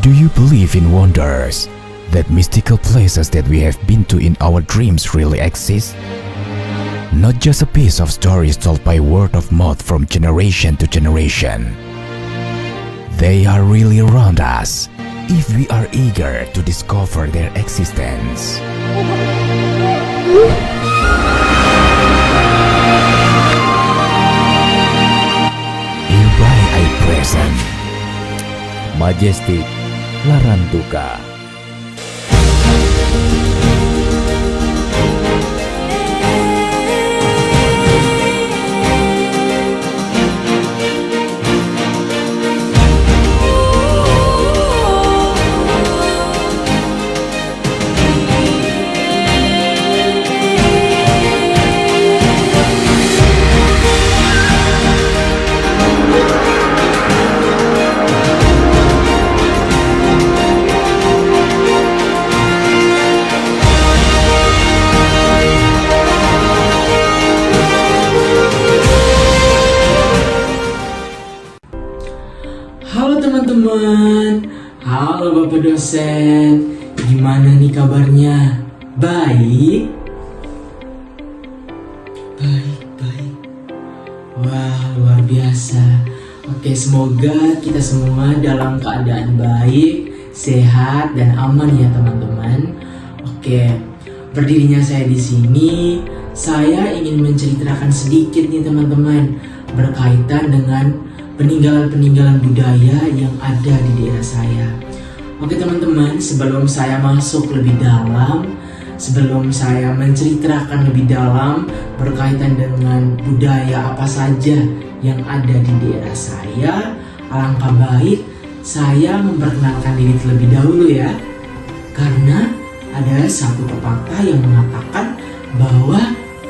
Do you believe in wonders? That mystical places that we have been to in our dreams really exist? Not just a piece of stories told by word of mouth from generation to generation. They are really around us if we are eager to discover their existence. Hereby I present Majestic Larantuka. Halo teman-teman, halo Bapak dosen, gimana nih kabarnya? Baik? Baik. Wah, luar biasa. Oke, semoga kita semua dalam keadaan baik, sehat, dan aman ya teman-teman. Oke, berdirinya saya di sini, saya ingin menceritakan sedikit nih teman-teman berkaitan dengan peninggalan-peninggalan budaya yang ada di daerah saya. Oke teman-teman, sebelum saya masuk lebih dalam, sebelum saya menceritakan lebih dalam berkaitan dengan budaya apa saja yang ada di daerah saya, alangkah baik saya memperkenalkan diri terlebih dahulu ya. Karena ada satu pepatah yang mengatakan bahwa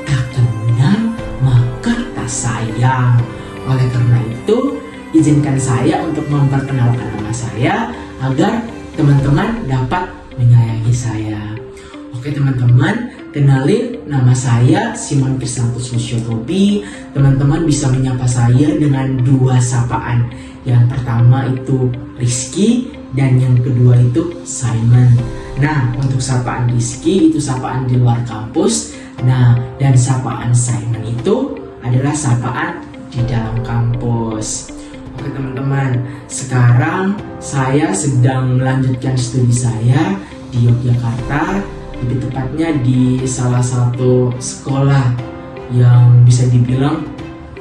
tak kenal maka tak sayang. Oleh karena itu, izinkan saya untuk memperkenalkan nama saya agar teman-teman dapat menyayangi saya. Oke teman-teman, kenalin, nama saya Simon Krisantus Musyotobi. Teman-teman bisa menyapa saya dengan dua sapaan. Yang pertama itu Rizky dan yang kedua itu Simon. Nah, untuk sapaan Rizky itu sapaan di luar kampus. Nah, dan sapaan Simon itu adalah sapaan di dalam kampus. Oke teman-teman, sekarang saya sedang melanjutkan studi saya di Yogyakarta, lebih tepatnya di salah satu sekolah yang bisa dibilang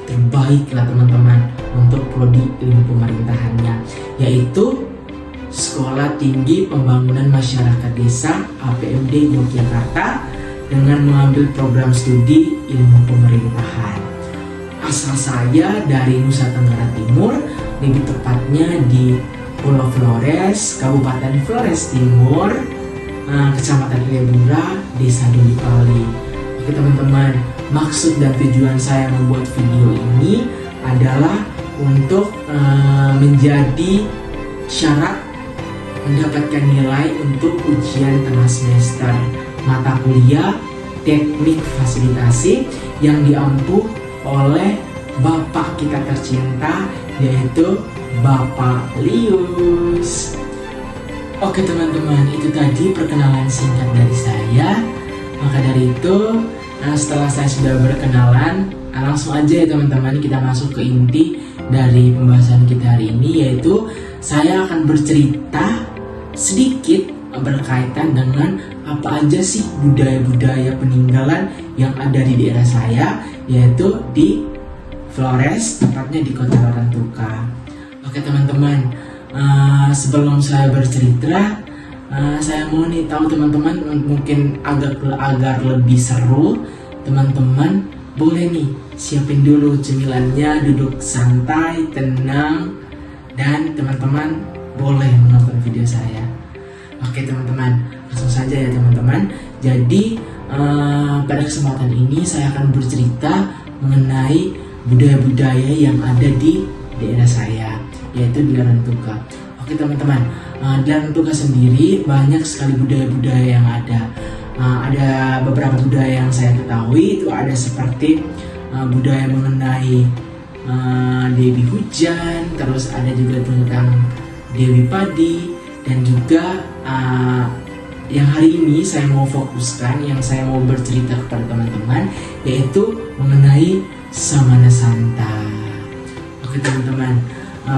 terbaik lah teman-teman untuk prodi ilmu pemerintahannya, yaitu Sekolah Tinggi Pembangunan Masyarakat Desa APMD Yogyakarta dengan mengambil program studi ilmu pemerintahan. Asal saya dari Nusa Tenggara Timur, lebih tepatnya di Pulau Flores, Kabupaten Flores Timur, Kecamatan Lebura, Desa Dolipali. Oke teman-teman, maksud dan tujuan saya membuat video ini adalah untuk menjadi syarat mendapatkan nilai untuk ujian tengah semester mata kuliah teknik fasilitasi yang diampu oleh Bapak kita tercinta, yaitu Bapak Lius. Oke teman-teman, itu tadi perkenalan singkat dari saya. Maka dari itu, setelah saya sudah berkenalan, langsung aja ya teman-teman, kita masuk ke inti dari pembahasan kita hari ini, yaitu saya akan bercerita sedikit berkaitan dengan apa aja sih budaya-budaya peninggalan yang ada di daerah saya, yaitu di Flores, tepatnya di Kota Larantuka. Oke teman-teman, sebelum saya bercerita, saya mau nih tahu teman-teman, mungkin agar lebih seru, teman-teman boleh nih siapin dulu cemilannya, duduk santai, tenang, dan teman-teman boleh menonton video saya. Oke teman-teman, langsung saja ya teman-teman. Jadi pada kesempatan ini saya akan bercerita mengenai budaya-budaya yang ada di daerah saya, yaitu di Larantuka. Oke teman-teman, di Larantuka sendiri banyak sekali budaya-budaya yang ada. Ada beberapa budaya yang saya ketahui, itu ada seperti budaya mengenai Dewi Hujan, terus ada juga tentang Dewi Padi, Dan juga yang hari ini saya mau fokuskan, yang saya mau bercerita kepada teman-teman, yaitu mengenai Samana Santa. Oke teman-teman,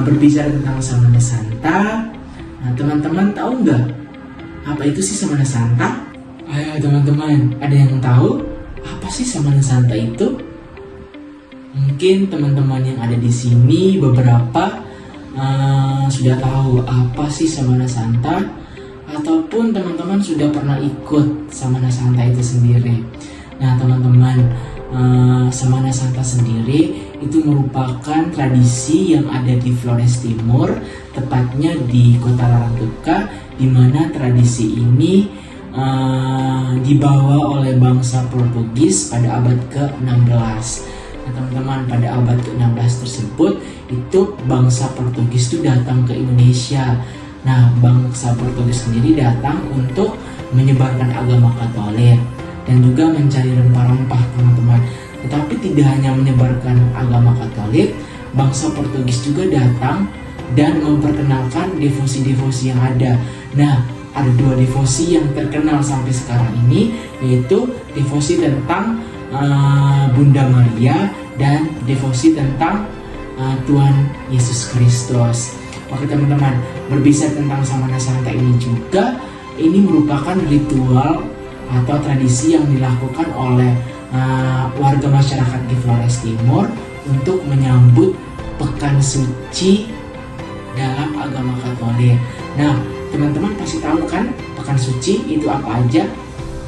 berbicara tentang Samana Santa, teman-teman tahu nggak apa itu sih Samana Santa? Ayo teman-teman, ada yang tahu apa sih Samana Santa itu? Mungkin teman-teman yang ada di sini beberapa sudah tahu apa sih Samana Santa, ataupun teman-teman sudah pernah ikut Samana Santa itu sendiri. Nah teman-teman, Samana Santa sendiri itu merupakan tradisi yang ada di Flores Timur, tepatnya di Kota Larantuka, di mana tradisi ini dibawa oleh bangsa Portugis pada abad ke-16. Nah teman-teman, pada abad ke-16 tersebut itu bangsa Portugis itu datang ke Indonesia. Nah bangsa Portugis sendiri datang untuk menyebarkan agama Katolik dan juga mencari rempah-rempah teman-teman. Tetapi tidak hanya menyebarkan agama Katolik, bangsa Portugis juga datang dan memperkenalkan devosi-devosi yang ada. Nah ada dua devosi yang terkenal sampai sekarang ini, yaitu devosi tentang Bunda Maria dan devosi tentang Tuhan Yesus Kristus. Oke teman-teman, berbicara tentang Samana Santa ini juga, ini merupakan ritual atau tradisi yang dilakukan oleh warga masyarakat di Flores Timur untuk menyambut pekan suci dalam agama Katolik. Nah teman-teman pasti tahu kan pekan suci itu apa aja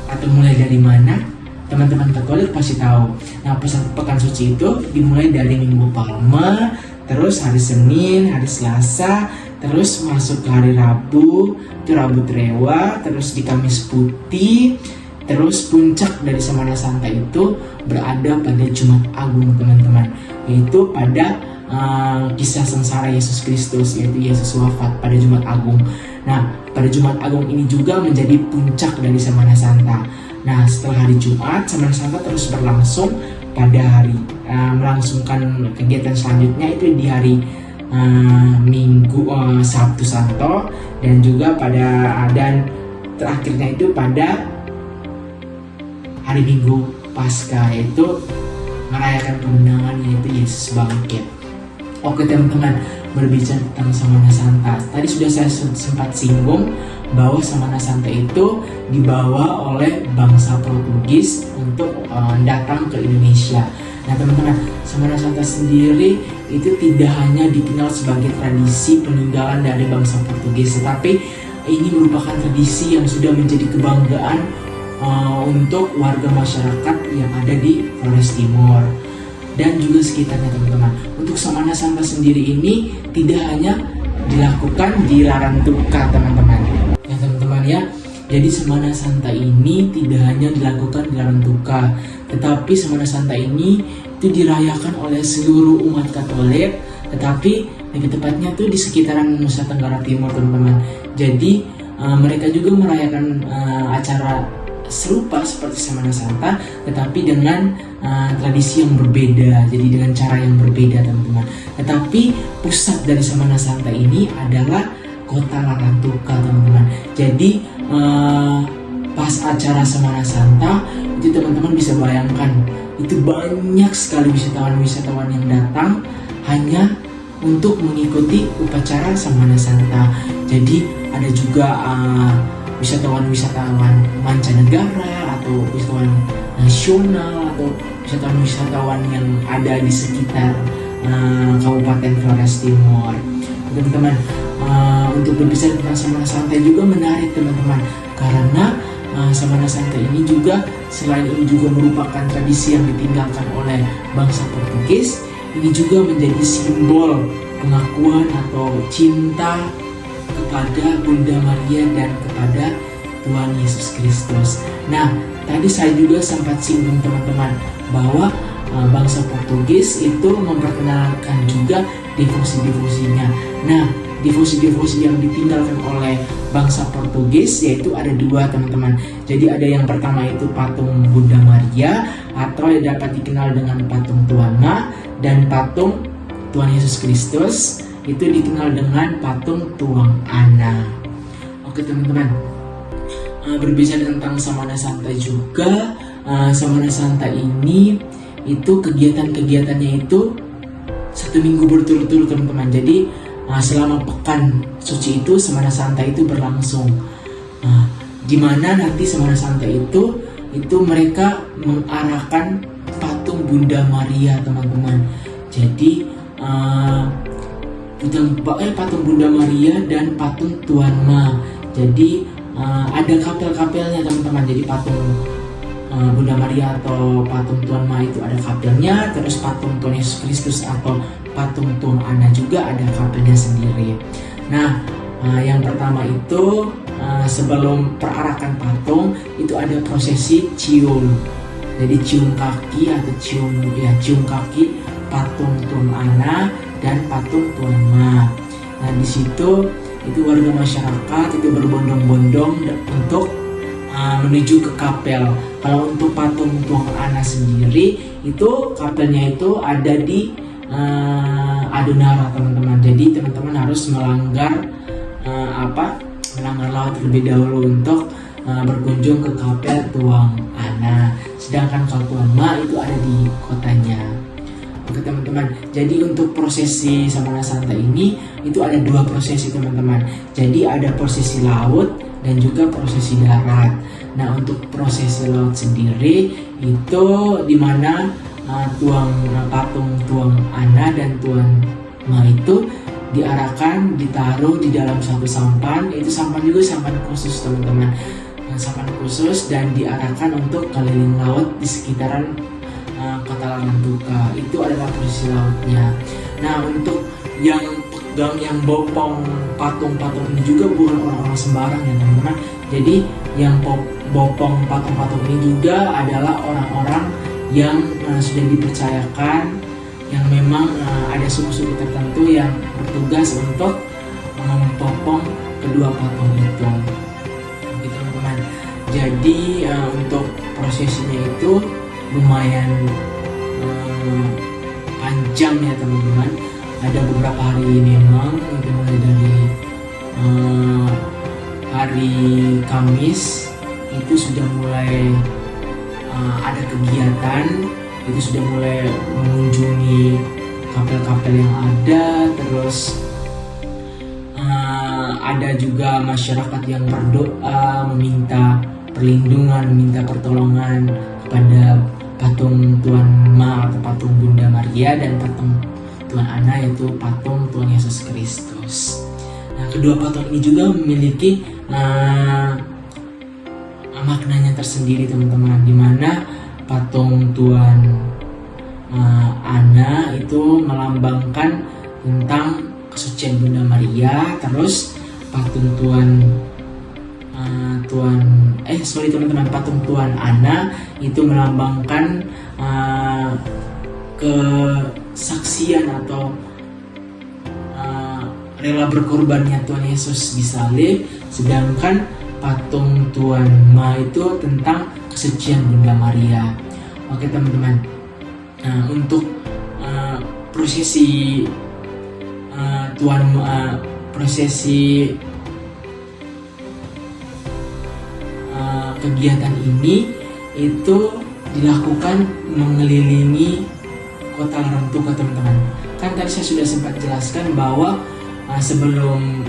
atau mulai dari mana? Teman-teman Katolik pasti tahu. Nah pekan suci itu dimulai dari Minggu Palma, terus hari Senin, hari Selasa, terus masuk ke hari Rabu, itu Rabu Trewa, terus di Kamis Putih, terus puncak dari Samana Santa itu berada pada Jumat Agung teman-teman, yaitu pada kisah sengsara Yesus Kristus, yaitu Yesus wafat pada Jumat Agung. Nah pada Jumat Agung ini juga menjadi puncak dari Samana Santa. Nah setelah hari Jumat, Samana Santa terus berlangsung pada hari melangsungkan kegiatan selanjutnya itu di hari Minggu, Sabtu Santo, dan juga dan terakhirnya itu pada hari Minggu Paskah, yaitu merayakan kemenangan, yaitu Yesus bangkit. Oke teman-teman, berbicara tentang Samana Santa, tadi sudah saya sempat singgung bahwa Samana Santa itu dibawa oleh bangsa Portugis untuk datang ke Indonesia. Nah teman-teman, Samana Santa sendiri itu tidak hanya dikenal sebagai tradisi peninggalan dari bangsa Portugis, tetapi ini merupakan tradisi yang sudah menjadi kebanggaan untuk warga masyarakat yang ada di Flores Timur dan juga sekitarnya teman-teman. Untuk Samana Santa sendiri ini tidak hanya dilakukan di Larantuka teman-teman. Ya teman-teman ya, jadi Samana Santa ini tidak hanya dilakukan di Larantuka, tetapi Samana Santa ini itu dirayakan oleh seluruh umat Katolik, tetapi lebih tepatnya tuh di sekitaran Nusa Tenggara Timur teman-teman. Jadi mereka juga merayakan acara serupa seperti Samana Santa, tetapi dengan tradisi yang berbeda, jadi dengan cara yang berbeda teman-teman. Tetapi pusat dari Samana Santa ini adalah Kota Larantuka teman-teman. Jadi pas acara Samana Santa itu teman-teman bisa bayangkan, itu banyak sekali wisatawan-wisatawan yang datang hanya untuk mengikuti upacara Samana Santa. Jadi ada juga wisatawan-wisatawan mancanegara atau wisatawan nasional atau wisatawan-wisatawan yang ada di sekitar Kabupaten Flores Timur. Teman-teman, untuk berbicara tentang Samana Santa juga menarik teman-teman, karena Samana Santa ini juga selain ini juga merupakan tradisi yang ditinggalkan oleh bangsa Portugis, ini juga menjadi simbol pengakuan atau cinta kepada Bunda Maria dan kepada Tuhan Yesus Kristus. Nah, tadi saya juga sempat singgung teman-teman bahwa bangsa Portugis itu memperkenalkan juga devosi-devosinya. Nah, devosi-devosi yang ditinggalkan oleh bangsa Portugis yaitu ada dua teman-teman. Jadi ada yang pertama itu patung Bunda Maria atau yang dapat dikenal dengan patung Tuana, dan patung Tuhan Yesus Kristus itu dikenal dengan patung Tuang Ana. Oke teman-teman, berbicara tentang Samana Santa juga, Samana Santa ini itu kegiatan-kegiatannya itu 1 minggu berturut-turut teman-teman. Jadi selama pekan suci itu Samana Santa itu berlangsung. Di mana nanti Samana Santa itu mereka mengarahkan patung Bunda Maria teman-teman. Jadi patung Bunda Maria dan patung Tuan Ma. Jadi ada kapel-kapelnya teman-teman. Jadi patung Bunda Maria atau patung Tuan Ma itu ada kapelnya. Terus patung Tuhan Yesus Kristus atau patung Tuan Ana juga ada kapelnya sendiri. Nah, yang pertama itu sebelum perarakan patung itu ada prosesi cium. Jadi cium kaki atau cium kaki patung Tuan Ana dan patung Tuan Ma. Nah, di situ itu warga masyarakat itu berbondong-bondong untuk menuju ke kapel. Kalau untuk patung Tuan Ana sendiri itu kapelnya itu ada di Adonara teman-teman. Jadi teman-teman harus melanggar laut terlebih dahulu untuk berkunjung ke kapel Tuan Ana. Sedangkan kalau Tuan Ma itu ada di kotanya. Oke teman-teman, jadi untuk prosesi Samana Santa ini itu ada 2 prosesi teman-teman. Jadi ada prosesi laut dan juga prosesi darat. Nah, untuk prosesi laut sendiri itu dimana patung Tuan Ana dan Tuan Ma itu diarahkan ditaruh di dalam satu sampan. Itu sampan juga sampan khusus teman-teman, sampan khusus, dan diarahkan untuk keliling laut di sekitaran kota Larantuka. Itu adalah posisi lautnya. Nah, untuk yang pegang, yang bopong patung-patung ini juga bukan orang-orang sembarang ya teman-teman. Jadi yang bopong patung-patung ini juga adalah orang-orang yang sudah dipercayakan, yang memang ada suku-suku tertentu yang bertugas untuk membopong kedua patung itu. Oke teman-teman. Jadi untuk prosesinya itu lumayan panjang ya teman-teman. Ada beberapa hari memang, mulai dari hari Kamis itu sudah mulai ada kegiatan, itu sudah mulai mengunjungi kapel-kapel yang ada. Terus ada juga masyarakat yang berdoa, meminta perlindungan, meminta pertolongan kepada patung Tuan Ma atau patung Bunda Maria dan patung Tuan Ana yaitu patung Tuhan Yesus Kristus. Nah, kedua patung ini juga memiliki maknanya tersendiri teman-teman, di mana patung Tuan Ana itu melambangkan tentang kesucian Bunda Maria. Terus patung patung Tuan Ana itu melambangkan kesaksian atau rela berkorbannya Tuhan Yesus di salib. Sedangkan patung Tuan Ma itu tentang kesucian Bunda Maria. Oke teman-teman, untuk prosesi kegiatan ini itu dilakukan mengelilingi kota Larantuka teman-teman. Kan tadi saya sudah sempat jelaskan bahwa sebelum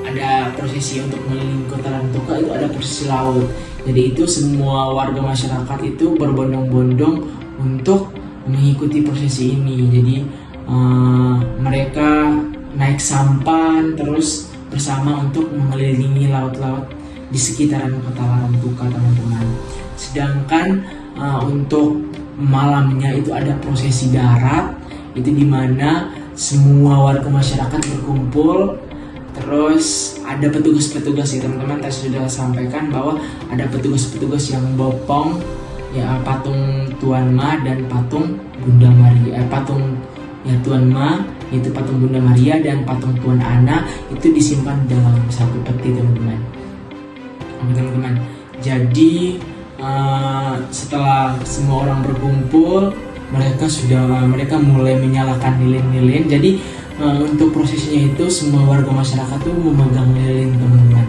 ada prosesi untuk mengelilingi kota Larantuka itu ada prosesi laut. Jadi itu semua warga masyarakat itu berbondong-bondong untuk mengikuti prosesi ini. Jadi mereka naik sampan terus bersama untuk mengelilingi laut-laut di sekitaran kota Larantuka teman-teman. Sedangkan untuk malamnya itu ada prosesi darat, itu dimana semua warga masyarakat berkumpul. Terus ada petugas-petugas ya teman-teman, tadi sudah sampaikan bahwa ada petugas-petugas yang bopong ya patung Tuan Ma dan patung Bunda Maria. Tuan Ma itu patung Bunda Maria dan patung Tuan Ana itu disimpan dalam satu peti teman-teman. Teman-teman, jadi setelah semua orang berkumpul, mereka mulai menyalakan lilin-lilin. Jadi untuk prosesinya itu semua warga masyarakat tuh memegang lilin teman-teman.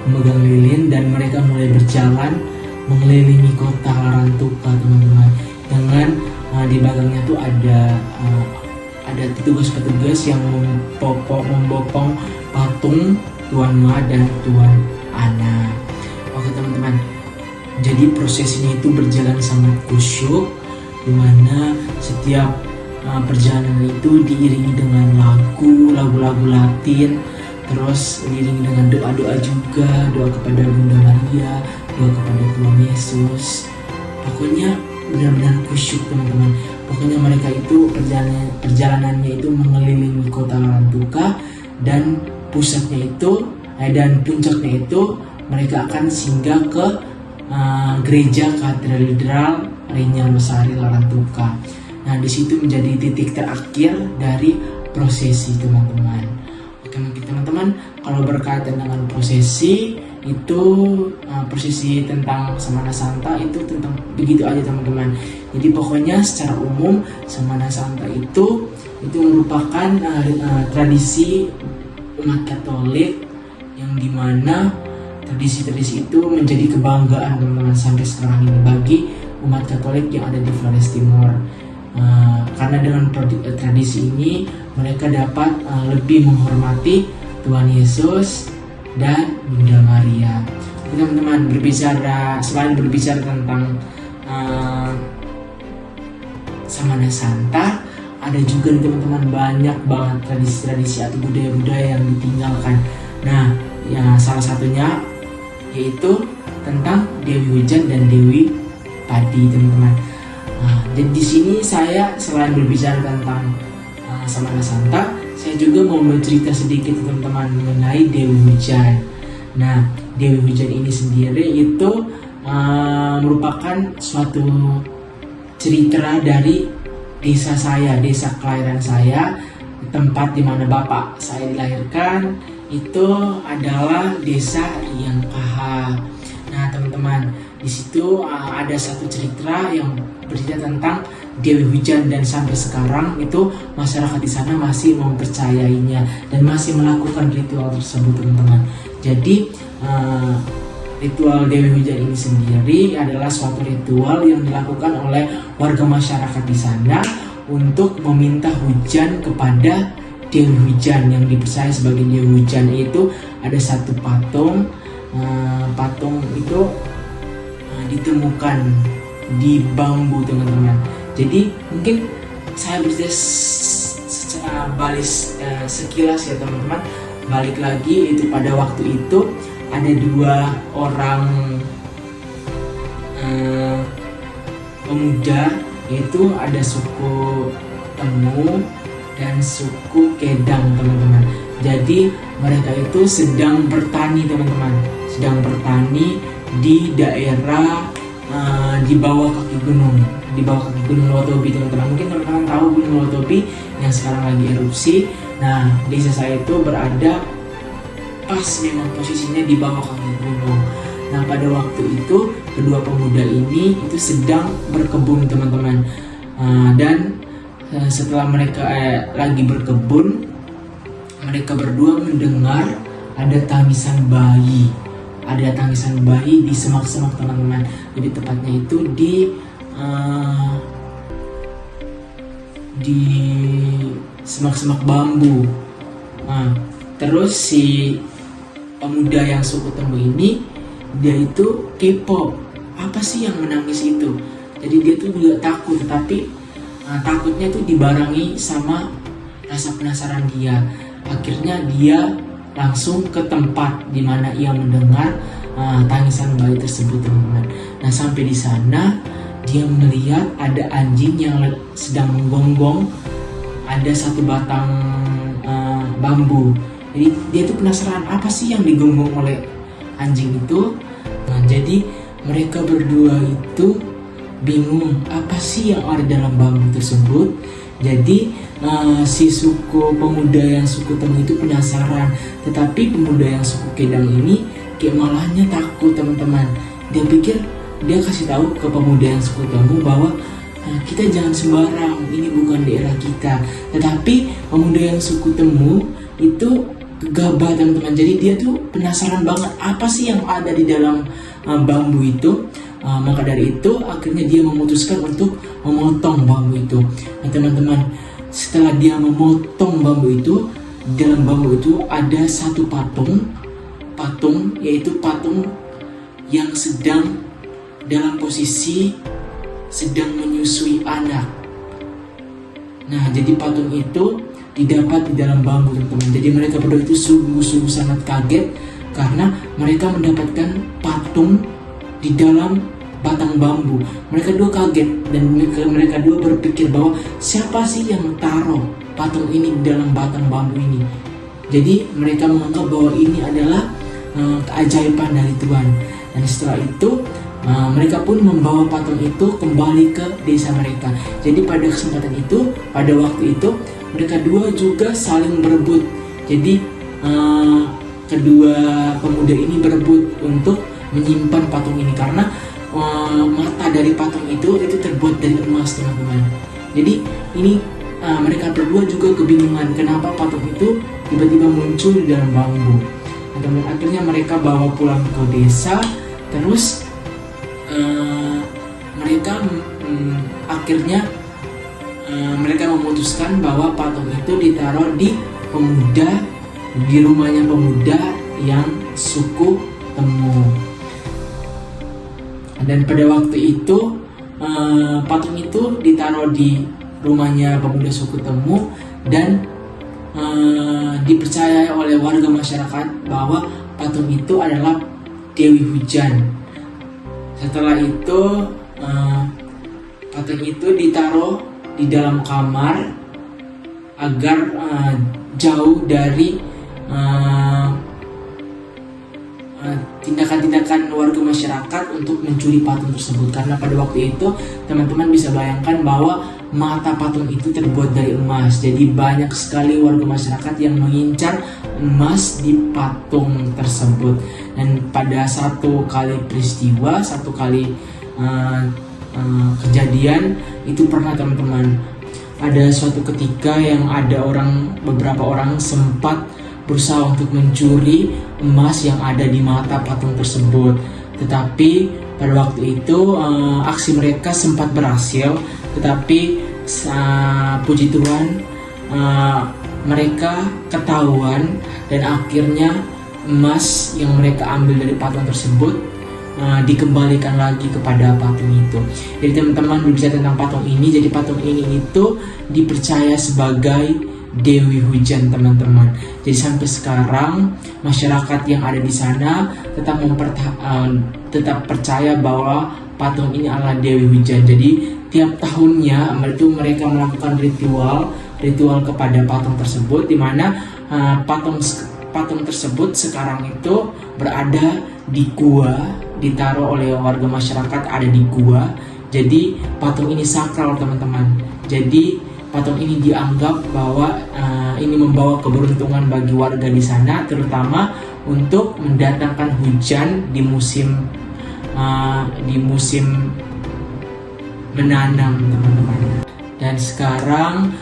memegang lilin, dan mereka mulai berjalan mengelilingi kota Larantuka teman-teman. Dengan di belakangnya tuh ada petugas-petugas yang membopong patung Tuan Ma dan Tuan Ana. Oke teman-teman, jadi prosesinya itu berjalan sangat khusyuk, dimana setiap perjalanan itu diiringi dengan lagu-lagu Latin, terus diiringi dengan doa-doa juga, doa kepada Bunda Maria, doa kepada Tuhan Yesus. Pokoknya benar-benar khusyuk teman-teman. Pokoknya mereka itu perjalanannya itu mengelilingi kota Larantuka, dan pusatnya itu dan puncaknya itu mereka akan singgah ke gereja Katedral Reina Losari Larantuka. Nah, di situ menjadi titik terakhir dari prosesi teman-teman. Oke mungkin teman-teman, kalau berkaitan dengan prosesi itu prosesi tentang Samana Santa itu tentang begitu aja teman-teman. Jadi pokoknya secara umum Samana Santa itu merupakan tradisi umat Katolik yang dimana tradisi-tradisi itu menjadi kebanggaan teman-teman sampai sekarang ini bagi umat Katolik yang ada di Flores Timur. Karena dengan tradisi ini mereka dapat lebih menghormati Tuhan Yesus dan Bunda Maria. Teman-teman, selain berbicara tentang Samana Santa, ada juga teman-teman banyak banget tradisi-tradisi atau budaya-budaya yang ditinggalkan. Nah, ya salah satunya yaitu tentang Dewi Hujan dan Dewi Padi teman-teman. Jadi di sini saya selain berbicara tentang Samana Santa, saya juga mau bercerita sedikit teman-teman mengenai Dewi Hujan. Nah, Dewi Hujan ini sendiri itu merupakan suatu cerita dari desa saya, desa kelahiran saya, tempat di mana bapak saya dilahirkan itu adalah desa Riangkaha. Nah, teman-teman, di situ ada satu cerita yang bercerita tentang Dewi Hujan, dan sampai sekarang itu masyarakat di sana masih mempercayainya dan masih melakukan ritual tersebut teman-teman. Jadi ritual Dewi Hujan ini sendiri adalah suatu ritual yang dilakukan oleh warga masyarakat di sana untuk meminta hujan kepada Dewi Hujan yang dipercaya sebagai Dewi Hujan. Itu ada satu patung itu ditemukan di bambu teman-teman. Jadi mungkin saya bisa secara sekilas ya teman-teman. Balik lagi, itu pada waktu itu ada dua orang pemuda, yaitu ada suku Temu dan suku Kedang teman-teman. Jadi mereka itu sedang bertani teman-teman, sedang bertani di daerah di bawah kaki gunung Lotobi teman-teman. Mungkin teman-teman tahu Gunung Lotobi yang sekarang lagi erupsi. Nah, desa saya itu berada pas memang posisinya di bawah kaki gunung. Nah, pada waktu itu kedua pemuda ini itu sedang berkebun teman-teman. Dan setelah mereka lagi berkebun, mereka berdua mendengar ada tangisan bayi. Ada tangisan bayi di semak-semak teman-teman. Jadi tepatnya itu di semak-semak bambu. Nah, terus si pemuda yang suku Temu ini, dia itu kepo, apa sih yang menangis itu? Jadi dia tuh juga takut, tapi takutnya tuh dibarengi sama rasa penasaran dia. Akhirnya dia langsung ke tempat di mana ia mendengar tangisan bayi tersebut teman-teman. Nah, sampai di sana dia melihat ada anjing yang sedang menggonggong ada satu batang bambu. Jadi dia tuh penasaran apa sih yang digonggong oleh anjing itu. Nah, jadi mereka berdua itu bingung apa sih yang ada dalam bambu tersebut. Jadi si suku pemuda yang suku Temu itu penasaran, tetapi pemuda yang suku Kedang ini kayak malahnya takut teman-teman. Dia pikir, dia kasih tahu ke pemuda yang suku Temu bahwa kita jangan sembarang, ini bukan daerah kita. Tetapi pemuda yang suku Temu itu gegabah teman-teman. Jadi dia tuh penasaran banget apa sih yang ada di dalam bambu itu. Maka dari itu akhirnya dia memutuskan untuk memotong bambu itu. Nah teman-teman, setelah dia memotong bambu itu, di dalam bambu itu ada satu patung, yaitu patung yang sedang dalam posisi sedang menyusui anak. Nah, jadi patung itu didapat di dalam bambu teman-teman. Jadi mereka berdua itu sungguh-sungguh sangat kaget karena mereka mendapatkan patung di dalam batang bambu. Mereka dua kaget dan mereka dua berpikir bahwa siapa sih yang taruh patung ini di dalam batang bambu ini. Jadi mereka menganggap bahwa ini adalah keajaiban dari Tuhan. Dan setelah itu mereka pun membawa patung itu kembali ke desa mereka. Jadi pada kesempatan itu, pada waktu itu mereka dua juga saling berebut. Jadi kedua pemuda ini berebut untuk menyimpan patung ini karena mata dari patung itu terbuat dari emas teman-teman. Jadi ini mereka berdua juga kebingungan kenapa patung itu tiba-tiba muncul di dalam bambu. Nah, akhirnya mereka bawa pulang ke desa. Terus mereka akhirnya mereka memutuskan bahwa patung itu ditaruh di rumahnya pemuda yang suku Temu. Dan pada waktu itu patung itu ditaruh di rumahnya pemuda suku Temu dan dipercaya oleh warga masyarakat bahwa patung itu adalah Dewi Hujan. Setelah itu patung itu ditaruh di dalam kamar agar jauh dari tindakan-tindakan warga masyarakat untuk mencuri patung tersebut. Karena pada waktu itu teman-teman bisa bayangkan bahwa mata patung itu terbuat dari emas. Jadi banyak sekali warga masyarakat yang mengincar emas di patung tersebut. Dan pada satu kali peristiwa, satu kali kejadian itu pernah teman-teman, ada suatu ketika yang ada beberapa orang sempat berusaha untuk mencuri emas yang ada di mata patung tersebut. Tetapi pada waktu itu aksi mereka sempat berhasil, tetapi puji Tuhan mereka ketahuan dan akhirnya emas yang mereka ambil dari patung tersebut dikembalikan lagi kepada patung itu. Jadi teman-teman berbicara tentang patung ini, jadi patung ini itu dipercaya sebagai Dewi Hujan teman-teman. Jadi sampai sekarang masyarakat yang ada di sana tetap percaya bahwa patung ini adalah Dewi Hujan. Jadi tiap tahunnya itu mereka melakukan ritual kepada patung tersebut, di mana patung tersebut sekarang itu berada di gua, ditaruh oleh warga masyarakat ada di gua. Jadi patung ini sakral teman-teman. Jadi patung ini dianggap bahwa ini membawa keberuntungan bagi warga di sana, terutama untuk mendatangkan hujan di musim menanam teman-teman. Dan sekarang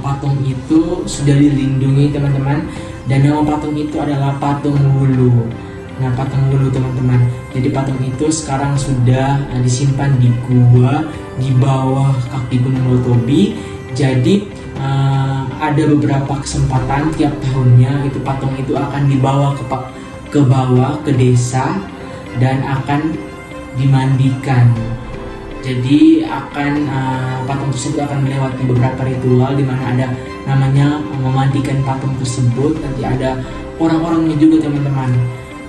patung itu sudah dilindungi teman-teman, dan nama patung itu adalah patung Wulu. Nah, patung Wulu teman-teman. Jadi patung itu sekarang sudah disimpan di gua di bawah kaki Gunung Lotobi. Jadi ada beberapa kesempatan tiap tahunnya itu patung itu akan dibawa ke bawah ke desa dan akan dimandikan. Jadi patung tersebut akan melewati beberapa ritual di mana ada namanya memandikan patung tersebut. Nanti ada orang-orangnya juga teman-teman.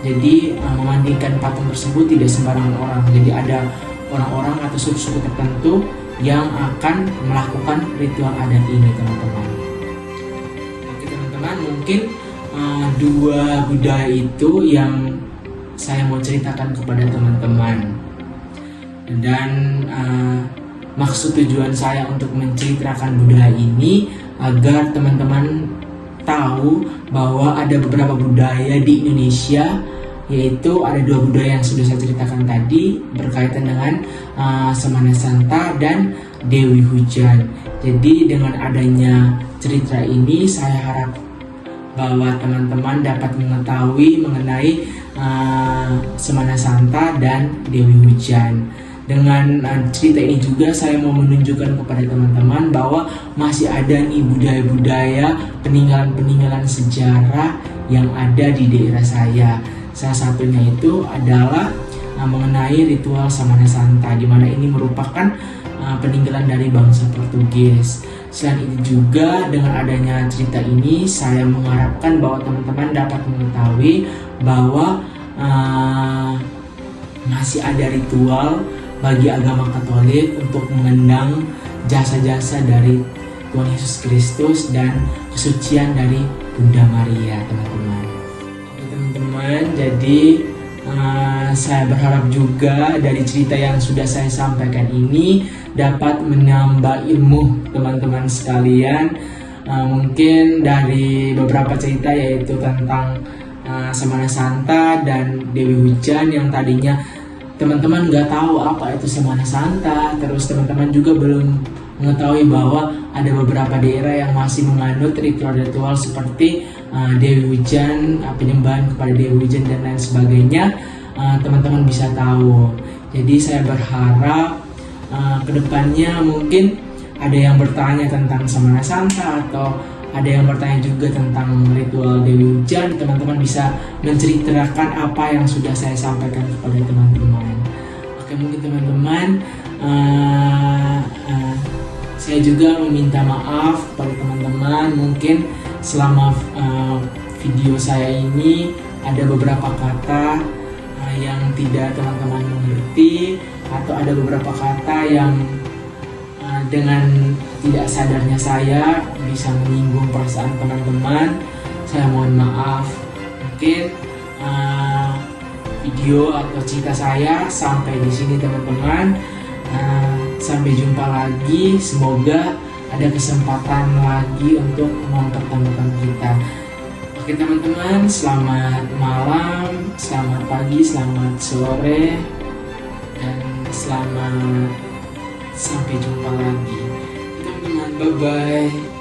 Jadi memandikan patung tersebut tidak sembarangan orang. Jadi ada orang-orang atau suku-suku tertentu yang akan melakukan ritual adat ini teman-teman. Oke teman-teman, mungkin dua budaya itu yang saya mau ceritakan kepada teman-teman. Dan maksud tujuan saya untuk menceritakan budaya ini agar teman-teman tahu bahwa ada beberapa budaya di Indonesia, yaitu ada dua budaya yang sudah saya ceritakan tadi berkaitan dengan Semana Santa dan Dewi Hujan. Jadi dengan adanya cerita ini saya harap bahwa teman-teman dapat mengetahui mengenai Semana Santa dan Dewi Hujan. Dengan cerita ini juga saya mau menunjukkan kepada teman-teman bahwa masih ada nih budaya-budaya, peninggalan-peninggalan sejarah yang ada di daerah saya. Salah satunya itu adalah mengenai ritual Semana Santa, di mana ini merupakan peninggalan dari bangsa Portugis. Selain itu juga dengan adanya cerita ini saya mengharapkan bahwa teman-teman dapat mengetahui bahwa masih ada ritual bagi agama Katolik untuk mengenang jasa-jasa dari Tuhan Yesus Kristus dan kesucian dari Bunda Maria, teman-teman. Oke teman-teman, jadi saya berharap juga dari cerita yang sudah saya sampaikan ini dapat menambah ilmu teman-teman sekalian. Mungkin dari beberapa cerita yaitu tentang Semana Santa dan Dewi Hujan yang tadinya teman-teman nggak tahu apa itu Semana Santa, terus teman-teman juga belum mengetahui bahwa ada beberapa daerah yang masih menganut ritual-ritual seperti Dewi Hujan, penyembahan kepada Dewi Hujan dan lain sebagainya. Teman-teman bisa tahu. Jadi saya berharap kedepannya mungkin ada yang bertanya tentang Semana Santa atau ada yang bertanya juga tentang ritual Dewi Hujan, teman-teman bisa menceritakan apa yang sudah saya sampaikan kepada teman-teman. Oke, mungkin teman-teman saya juga meminta maaf kepada teman-teman. Mungkin selama video saya ini ada beberapa kata yang tidak teman-teman mengerti, atau ada beberapa kata yang dengan tidak sadarnya saya bisa menyinggung perasaan teman-teman. Saya mohon maaf. Mungkin video atau cerita saya sampai di sini teman-teman. Sampai jumpa lagi. Semoga ada kesempatan lagi untuk mempertemukan kita. Oke teman-teman, selamat malam, selamat pagi, selamat sore, dan selamat sampai jumpa lagi teman-teman. Bye bye.